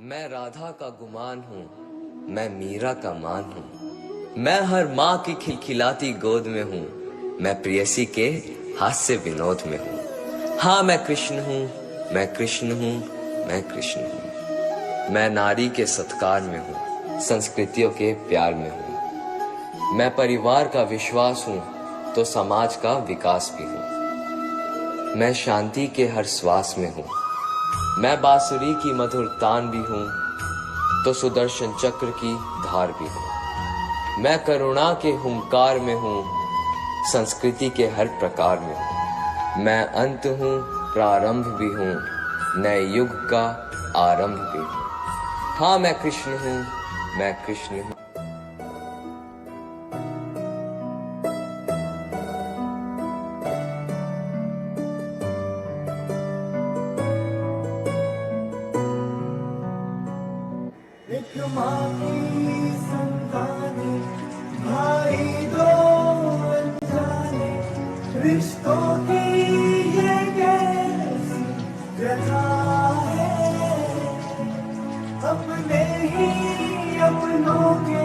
मैं राधा का गुमान हूँ, मैं मीरा का मान हूँ, मैं हर माँ की खिलखिलाती गोद में हूँ, मैं प्रेयसी के हास्य विनोद में हूँ। हाँ मैं कृष्ण हूँ, मैं कृष्ण हूँ, मैं कृष्ण हूँ। मैं नारी के सत्कार में हूँ, संस्कृतियों के प्यार में हूँ। मैं परिवार का विश्वास हूँ तो समाज का विकास भी हूँ। मैं शांति के हर श्वास में हूँ, मैं बांसुरी की मधुर तान भी हूँ तो सुदर्शन चक्र की धार भी हूँ। मैं करुणा के हुंकार में हूँ, संस्कृति के हर प्रकार में हूँ। मैं अंत हूँ, प्रारंभ भी हूँ, नए युग का आरंभ भी हूँ। हाँ मैं कृष्ण हूँ, मैं कृष्ण हूँ। एक माँ की संताने, भाई दो अनजाने, रिश्तों की ये कैसी व्यथा है। अपने ही अपनों के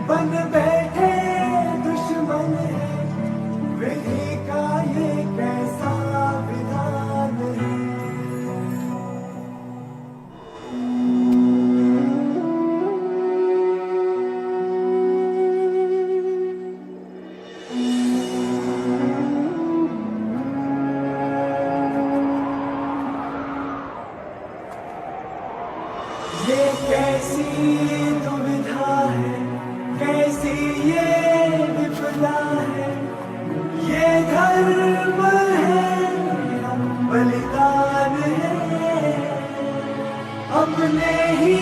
बन बैठे दुश्मन है, विधि का ये कैसा विधान है। ये कैसी दुविधा है, कैसी ये विपदा है, ये धर्म है या बलिदान है। अपने ही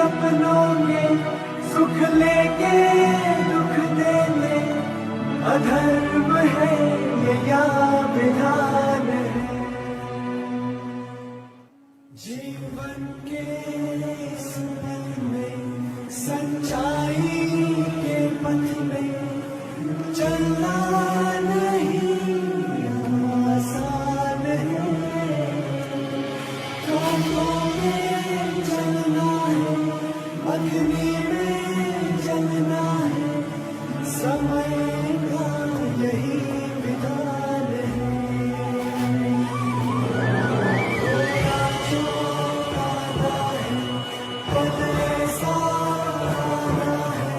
अपनों में सुख लेके दुख देने, अधर्म है ये या विधान है। जीवन के इस पथ में, सच्चाई के पथ में चलना नहीं आसान है। कांटों में चलना है, अग्नि में जलना है, समय का यही विधान है। बदले सा आना है,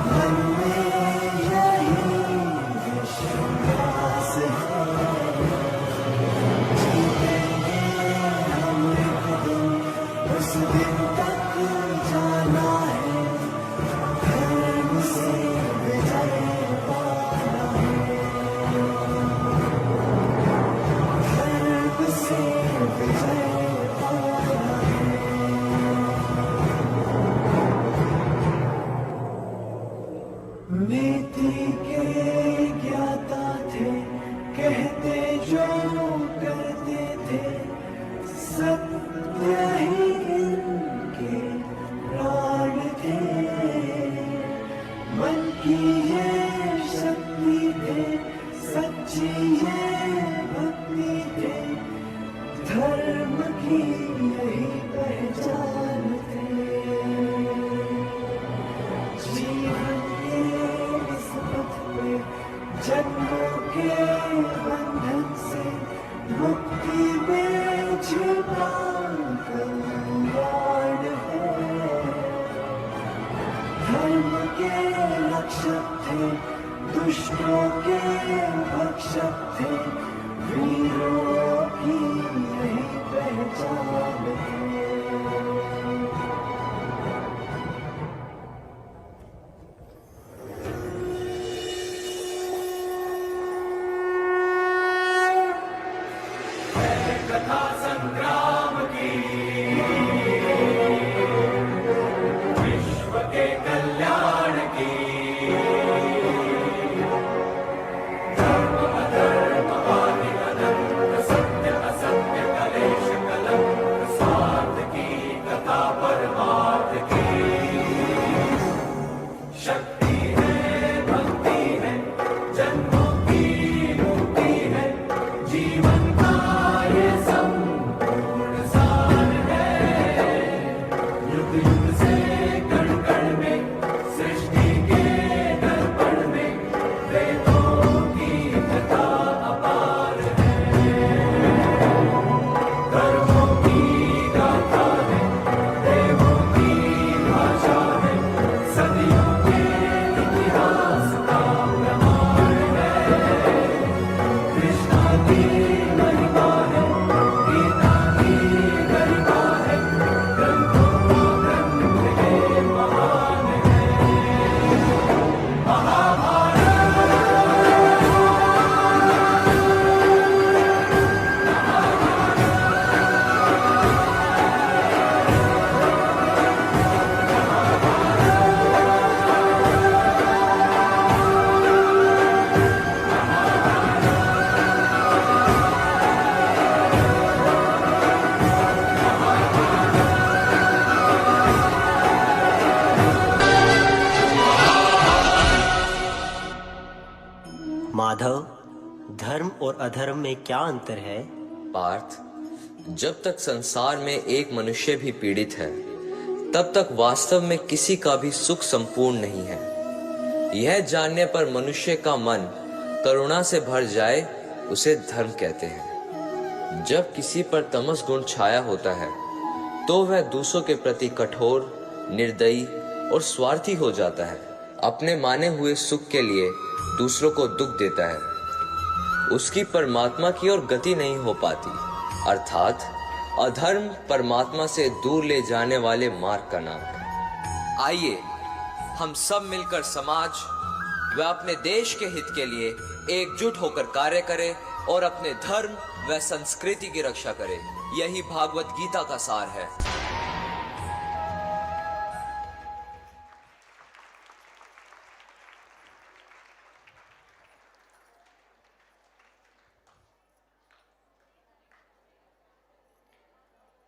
मन में यही विश्वास है। जीतेंगे हम एक दिन, उस दिन तक जाना है, धर्म से विजय पाना है, धर्म से विजय पाना है। नीति के ज्ञाता थे, कहते जो करते थे, सत्य ही इनके प्राण थे। मन की ये शक्ति थे, सच्ची ये भक्ति थे, धर्म की यही पहचान थे। जीवन के इस पथ पे जन्मों के बंधन से मुक्ति में छिपा कल्याण है। धर्म के रक्षक थे, दुष्टों के भक्षक थे, वीरों की यही पहचान है। कथा संग्राम की, विश्व के कल्याण की, धर्म अधर्म आदि अनंत, सत्य असत्य कलेश कलंक, स्वार्थ अधर्म में क्या अंतर है? पार्थ, जब तक संसार में एक मनुष्य भी पीड़ित है, तब तक वास्तव में किसी का भी सुख संपूर्ण नहीं है। यह जानने पर मनुष्य का मन करुणा से भर जाए, उसे धर्म कहते हैं। जब किसी पर तमस गुण छाया होता है, तो वह दूसरों के प्रति कठोर, निर्दयी और स्वार्थी हो जाता है। अपने माने हुए सुख के लिए दूसरों को दुख देता है। उसकी परमात्मा की ओर गति नहीं हो पाती। अर्थात अधर्म परमात्मा से दूर ले जाने वाले मार्ग का नाम है। आइए हम सब मिलकर समाज व अपने देश के हित के लिए एकजुट होकर कार्य करें और अपने धर्म व संस्कृति की रक्षा करें। यही भागवत गीता का सार है।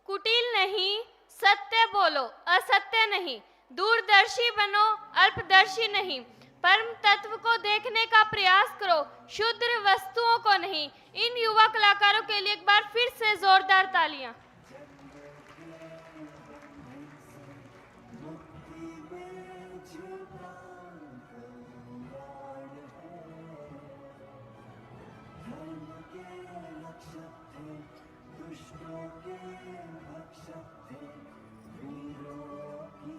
कुटिल नहीं, सत्य बोलो, असत्य नहीं। दूरदर्शी बनो, अल्पदर्शी नहीं। परम तत्व को देखने का प्रयास करो, शुद्र वस्तुओं को नहीं। इन युवा कलाकारों के लिए एक बार फिर से जोरदार तालियां। दुष्टों के भक्षक थे, वीरों की